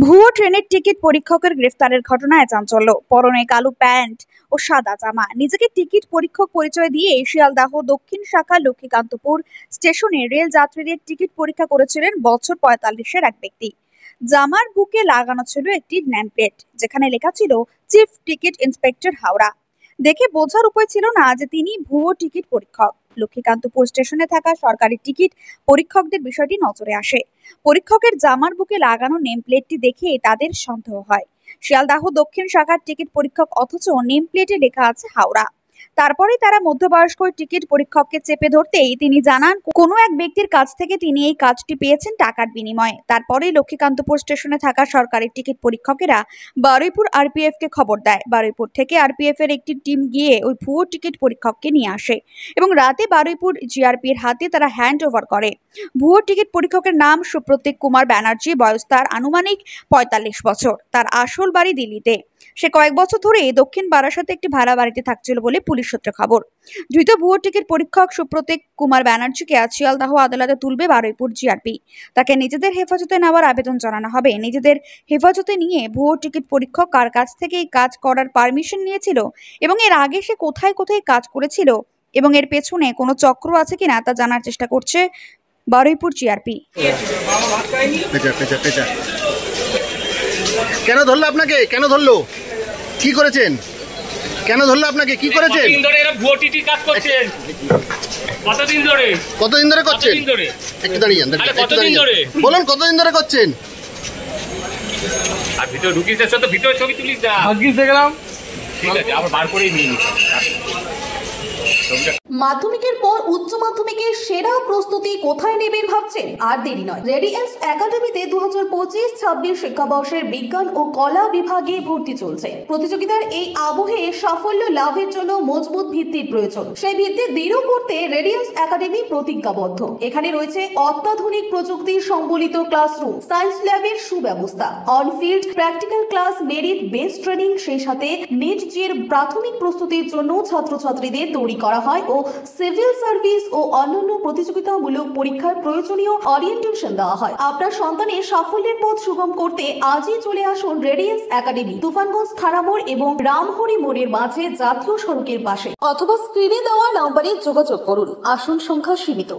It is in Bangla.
ভুয়ো ট্রেনের টিকিট পরীক্ষকের গ্রেফতারের ঘটনায় চাঞ্চল্য। পরনে কালো প্যান্ট ও সাদা জামা, নিজেকে টিকিট পরীক্ষক পরিচয় দিয়ে শিয়ালদাহ দক্ষিণ শাখা লক্ষ্মীকান্তপুর স্টেশনে রেল যাত্রীদের টিকিট পরীক্ষা করেছিলেন বছর ৪৫-এর এক ব্যক্তি। জামার বুকে লাগানো ছিল একটি নেমপ্লেট, যেখানে লেখা ছিল চিফ টিকিট ইন্সপেক্টর হাওড়া। দেখে বোঝার উপায় ছিল না যে তিনি ভুয়ো টিকিট পরীক্ষক। লক্ষ্মীকান্তপুর স্টেশনে থাকা সরকারি টিকিট পরীক্ষকদের বিষয়টি নজরে আসে। পরীক্ষকের জামার বুকে লাগানো নেম প্লেটটি দেখে তাদের সন্দেহ হয় শিয়ালদাহ দক্ষিণ শাখার টিকিট পরীক্ষক, অথচ নেম প্লেটে লেখা আছে হাওড়া। তারপরে তারা মধ্যবয়স্ক টিকিট পরীক্ষককে চেপে ধরতেই তিনি জানান কোনো এক ব্যক্তির কাছ থেকে তিনি এই কাজটি পেয়েছেন টাকার বিনিময়ে। তারপরে লক্ষ্মীকান্তপুর স্টেশনে থাকা সরকারি টিকিট পরীক্ষকেরা বারুইপুর আরপিএফ কে খবর দেয়। বারুইপুর থেকে আরপিএফ এর একটি টিম গিয়ে ওই ভুয়ো টিকিট পরীক্ষককে নিয়ে আসে এবং রাতে বারুইপুর জিআরপির হাতে তারা হ্যান্ড ওভার করে। ভুয়ো টিকিট পরীক্ষকের নাম সুপ্রতীক কুমার ব্যানার্জি, বয়স তার আনুমানিক ৪৫ বছর। তার আসল বাড়ি দিল্লিতে। সে কয়েক বছর ধরে দক্ষিণ বারাসাতে একটি ভাড়া বাড়িতে থাকছিল বলে পুলিশ সূত্রে খবর। ধৃত ভুয়ো টিকিট পরীক্ষক সুপ্রতীক কুমার ব্যানার্জিকে আজ শিয়ালদাহ আদালতে তুলবে বারুইপুর জিআরপি। তাকে নিজেদের হেফাজতে নেওয়ার আবেদন জানানো হবে। নিজেদের হেফাজতে নিয়ে ভুয়ো টিকিট পরীক্ষক কার কাছ থেকে এই কাজ করার পারমিশন নিয়েছিল এবং এর আগে সে কোথায় কোথায় কাজ করেছিল এবং এর পেছনে কোনো চক্র আছে কিনা তা জানার চেষ্টা করছে বারুইপুর জিআরপি। কেন ধরলো আপনাকে? কেন ধরলো? কি করেছেন? কেন ধরলো আপনাকে? কি করেছেন? কতদিন ধরে করছেন? একটু দাঁড়িয়ে যান, বলুন কতদিন ধরে করছেন? আর ভিতরে ঢুকিস তো, ভিতরে ছবি তুলিস না। দেখলাম, ঠিক আছে, আবার বার করেই নিয়ে নিস। মাধ্যমিকের পর উচ্চ মাধ্যমিকের সেরা প্রস্তুতি কোথায় নেবেন ভাবছেন? আর দেরি নয়, রেডিয়েন্স একাডেমিতে 2025-26 শিক্ষাবর্ষের বিজ্ঞান ও কলা বিভাগে ভর্তি চলছে। প্রতিযোগিতার এই আবহে সাফল্য লাভের জন্য মজবুত ভিত্তির প্রয়োজন। সেই ভিত্তি দৃঢ় করতে রেডিয়েন্স একাডেমি প্রতিজ্ঞাবদ্ধ। এখানে রয়েছে অত্যাধুনিক প্রযুক্তি সম্বলিত ক্লাসরুম, সায়েন্স ল্যাবের সুব্যবস্থা, on-field practical class, merit based training, সেই সাথে নিট জের প্রাথমিক প্রস্তুতির জন্য ছাত্রছাত্রীদের তৈরি করা হয় ও সিভিল সার্ভিস ও অন্যান্য প্রতিযোগিতামূলক পরীক্ষার প্রয়োজনীয় ওরিয়েন্টেশন দেওয়া হয়। আপনার সন্তানের সাফল্যের পথ সুগম করতে আজই চলে আসুন রেডিয়েন্স একাডেমি, তুফানগঞ্জ থানা মোড় এবং রামহরি মোড়ের মাঝে জাতীয় সড়কের পাশে, অথবা স্ক্রিনে দেওয়া নম্বরে যোগাযোগ করুন। আসন সংখ্যা সীমিত।